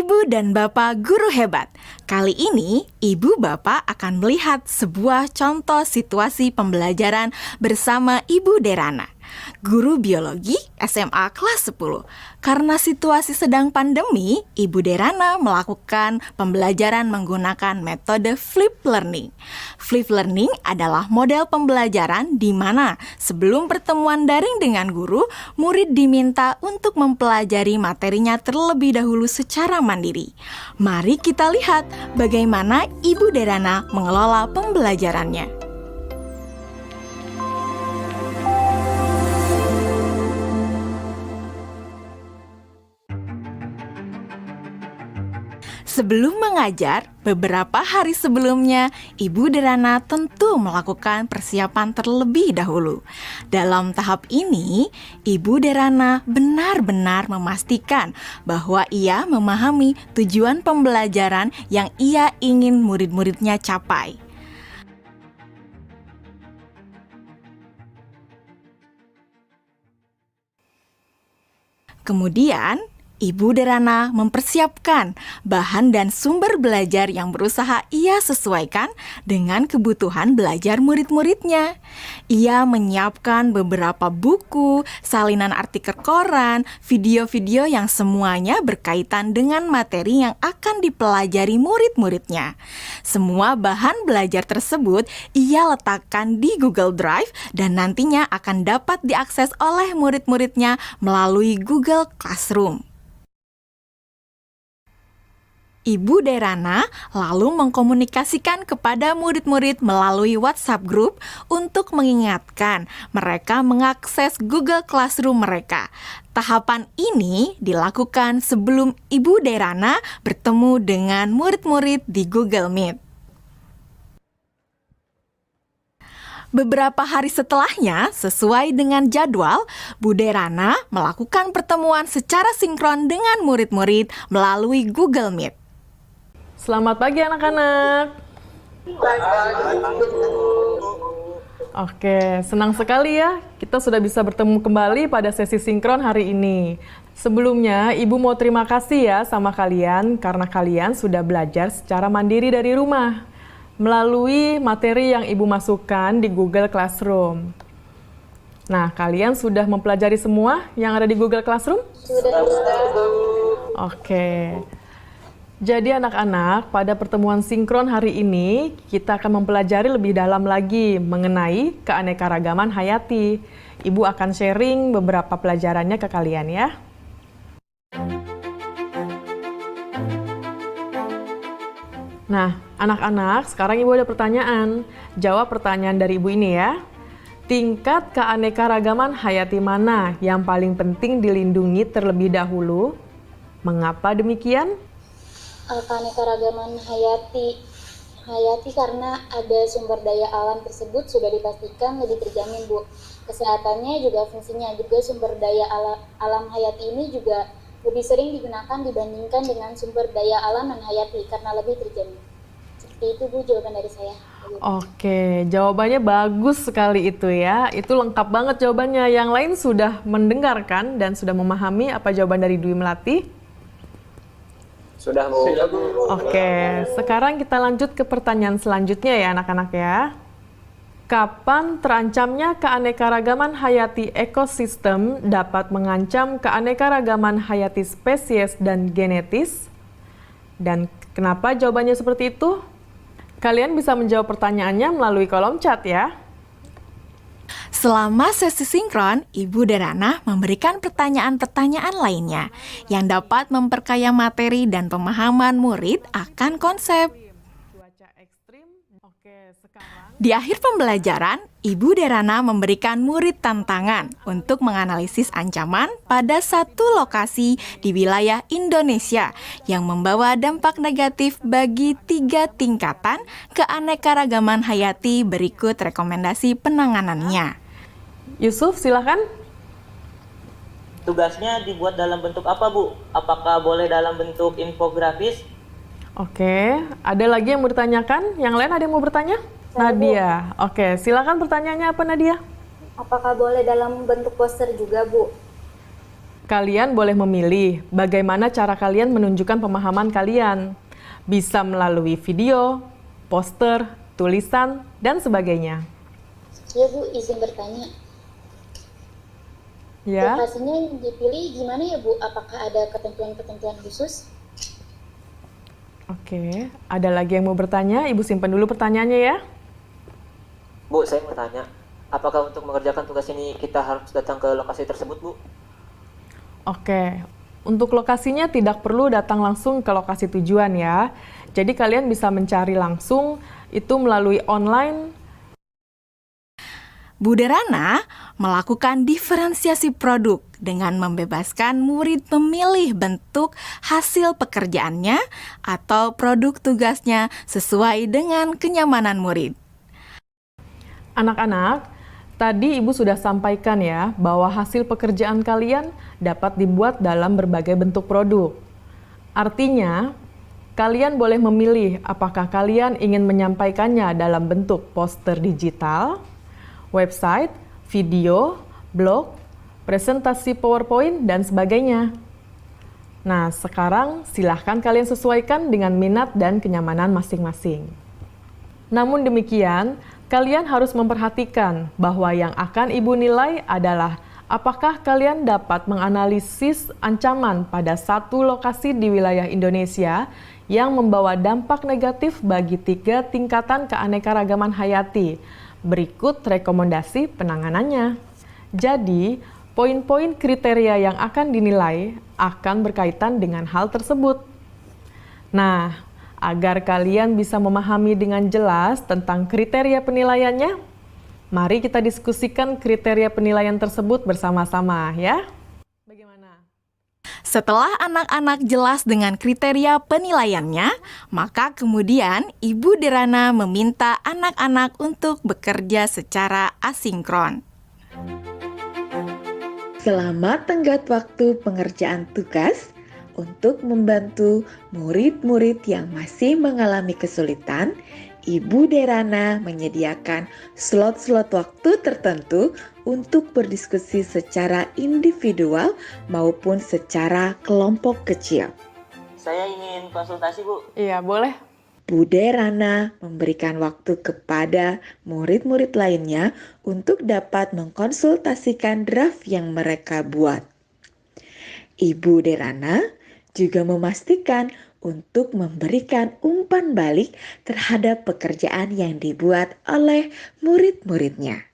Ibu dan Bapak Guru Hebat. Kali ini, Ibu Bapak akan melihat sebuah contoh situasi pembelajaran bersama Ibu Derana, guru biologi SMA kelas 10. Karena situasi sedang pandemi, Ibu Derana melakukan pembelajaran menggunakan metode flip learning. Flip learning adalah model pembelajaran di mana sebelum pertemuan daring dengan guru, murid diminta untuk mempelajari materinya terlebih dahulu secara mandiri. Mari kita lihat bagaimana Ibu Derana mengelola pembelajarannya. Sebelum mengajar, beberapa hari sebelumnya, Ibu Derana tentu melakukan persiapan terlebih dahulu. Dalam tahap ini, Ibu Derana benar-benar memastikan bahwa ia memahami tujuan pembelajaran yang ia ingin murid-muridnya capai. Kemudian, Ibu Derana mempersiapkan bahan dan sumber belajar yang berusaha ia sesuaikan dengan kebutuhan belajar murid-muridnya. Ia menyiapkan beberapa buku, salinan artikel koran, video-video yang semuanya berkaitan dengan materi yang akan dipelajari murid-muridnya. Semua bahan belajar tersebut ia letakkan di Google Drive dan nantinya akan dapat diakses oleh murid-muridnya melalui Google Classroom. Ibu Derana lalu mengkomunikasikan kepada murid-murid melalui WhatsApp Group untuk mengingatkan mereka mengakses Google Classroom mereka. Tahapan ini dilakukan sebelum Ibu Derana bertemu dengan murid-murid di Google Meet. Beberapa hari setelahnya, sesuai dengan jadwal, Bu Derana melakukan pertemuan secara sinkron dengan murid-murid melalui Google Meet. Selamat pagi anak-anak. Oke, senang sekali ya kita sudah bisa bertemu kembali pada sesi sinkron hari ini. Sebelumnya, Ibu mau terima kasih ya sama kalian karena kalian sudah belajar secara mandiri dari rumah melalui materi yang Ibu masukkan di Google Classroom. Nah, kalian sudah mempelajari semua yang ada di Google Classroom? Sudah. Oke. Jadi anak-anak, pada pertemuan sinkron hari ini, kita akan mempelajari lebih dalam lagi mengenai keanekaragaman hayati. Ibu akan sharing beberapa pelajarannya ke kalian ya. Nah, anak-anak, sekarang Ibu ada pertanyaan. Jawab pertanyaan dari Ibu ini ya. Tingkat keanekaragaman hayati mana yang paling penting dilindungi terlebih dahulu? Mengapa demikian? Keanekaragaman hayati karena ada sumber daya alam tersebut sudah dipastikan lebih terjamin, Bu. Kesehatannya juga fungsinya juga sumber daya alam hayati ini juga lebih sering digunakan dibandingkan dengan sumber daya alam non hayati karena lebih terjamin. Seperti itu, Bu, jawaban dari saya. Oke, jawabannya bagus sekali itu ya. Itu lengkap banget jawabannya. Yang lain sudah mendengarkan dan sudah memahami apa jawaban dari Dwi Melati? Sudah, Bu. Oke, sekarang kita lanjut ke pertanyaan selanjutnya ya anak-anak ya. Kapan terancamnya keanekaragaman hayati ekosistem dapat mengancam keanekaragaman hayati spesies dan genetis? Dan kenapa jawabannya seperti itu? Kalian bisa menjawab pertanyaannya melalui kolom chat ya. Selama sesi sinkron, Ibu Derana memberikan pertanyaan-pertanyaan lainnya yang dapat memperkaya materi dan pemahaman murid akan konsep. Di akhir pembelajaran, Ibu Derana memberikan murid tantangan untuk menganalisis ancaman pada satu lokasi di wilayah Indonesia yang membawa dampak negatif bagi 3 tingkatan keanekaragaman hayati. Berikut rekomendasi penanganannya. Yusuf, silakan. Tugasnya dibuat dalam bentuk apa, Bu? Apakah boleh dalam bentuk infografis? Oke, ada lagi yang mau ditanyakan? Yang lain ada yang mau bertanya? Nadia. Oke, silakan pertanyaannya apa Nadia? Apakah boleh dalam bentuk poster juga, Bu? Kalian boleh memilih bagaimana cara kalian menunjukkan pemahaman kalian. Bisa melalui video, poster, tulisan, dan sebagainya. Ya Bu, izin bertanya. Ya, Lokasinya yang dipilih gimana ya Bu? Apakah ada ketentuan-ketentuan khusus? oke. Ada lagi yang mau bertanya? Ibu simpan dulu pertanyaannya ya. Bu, saya mau tanya, apakah untuk mengerjakan tugas ini kita harus datang ke lokasi tersebut, Bu? Oke, untuk lokasinya tidak perlu datang langsung ke lokasi tujuan ya. Jadi kalian bisa mencari langsung itu melalui online. Bu Derana melakukan diferensiasi produk dengan membebaskan murid memilih bentuk hasil pekerjaannya atau produk tugasnya sesuai dengan kenyamanan murid. Anak-anak, tadi Ibu sudah sampaikan ya bahwa hasil pekerjaan kalian dapat dibuat dalam berbagai bentuk produk. Artinya, kalian boleh memilih apakah kalian ingin menyampaikannya dalam bentuk poster digital, website, video, blog, presentasi PowerPoint, dan sebagainya. Nah, sekarang silahkan kalian sesuaikan dengan minat dan kenyamanan masing-masing. Namun demikian, kalian harus memperhatikan bahwa yang akan Ibu nilai adalah apakah kalian dapat menganalisis ancaman pada satu lokasi di wilayah Indonesia yang membawa dampak negatif bagi 3 tingkatan keanekaragaman hayati. Berikut rekomendasi penanganannya. Jadi, poin-poin kriteria yang akan dinilai akan berkaitan dengan hal tersebut. Nah, agar kalian bisa memahami dengan jelas tentang kriteria penilaiannya, mari kita diskusikan kriteria penilaian tersebut bersama-sama ya. Bagaimana? Setelah anak-anak jelas dengan kriteria penilaiannya, maka kemudian Ibu Derana meminta anak-anak untuk bekerja secara asinkron. Selama tenggat waktu pengerjaan tugas, untuk membantu murid-murid yang masih mengalami kesulitan, Ibu Derana menyediakan slot-slot waktu tertentu untuk berdiskusi secara individual maupun secara kelompok kecil. Saya ingin konsultasi, Bu. Iya, boleh. Bu Derana memberikan waktu kepada murid-murid lainnya untuk dapat mengkonsultasikan draft yang mereka buat. Ibu Derana juga memastikan untuk memberikan umpan balik terhadap pekerjaan yang dibuat oleh murid-muridnya.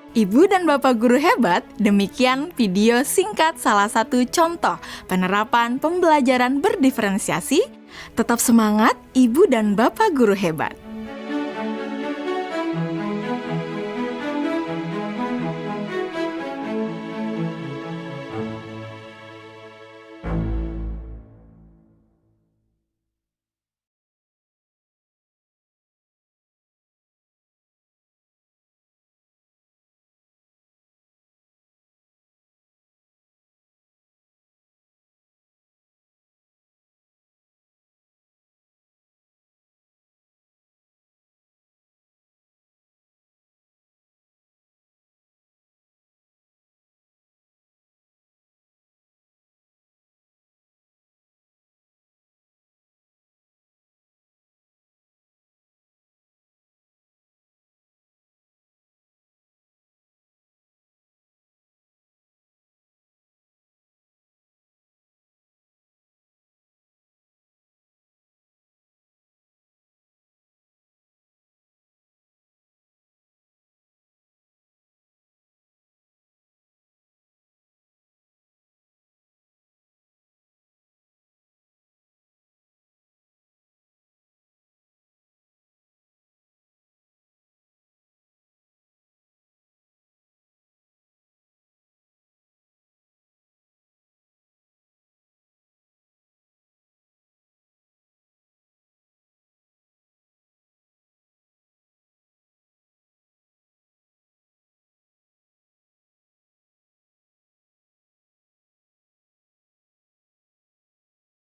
Ibu dan Bapak Guru Hebat, demikian video singkat salah satu contoh penerapan pembelajaran berdiferensiasi. Tetap semangat Ibu dan Bapak Guru Hebat.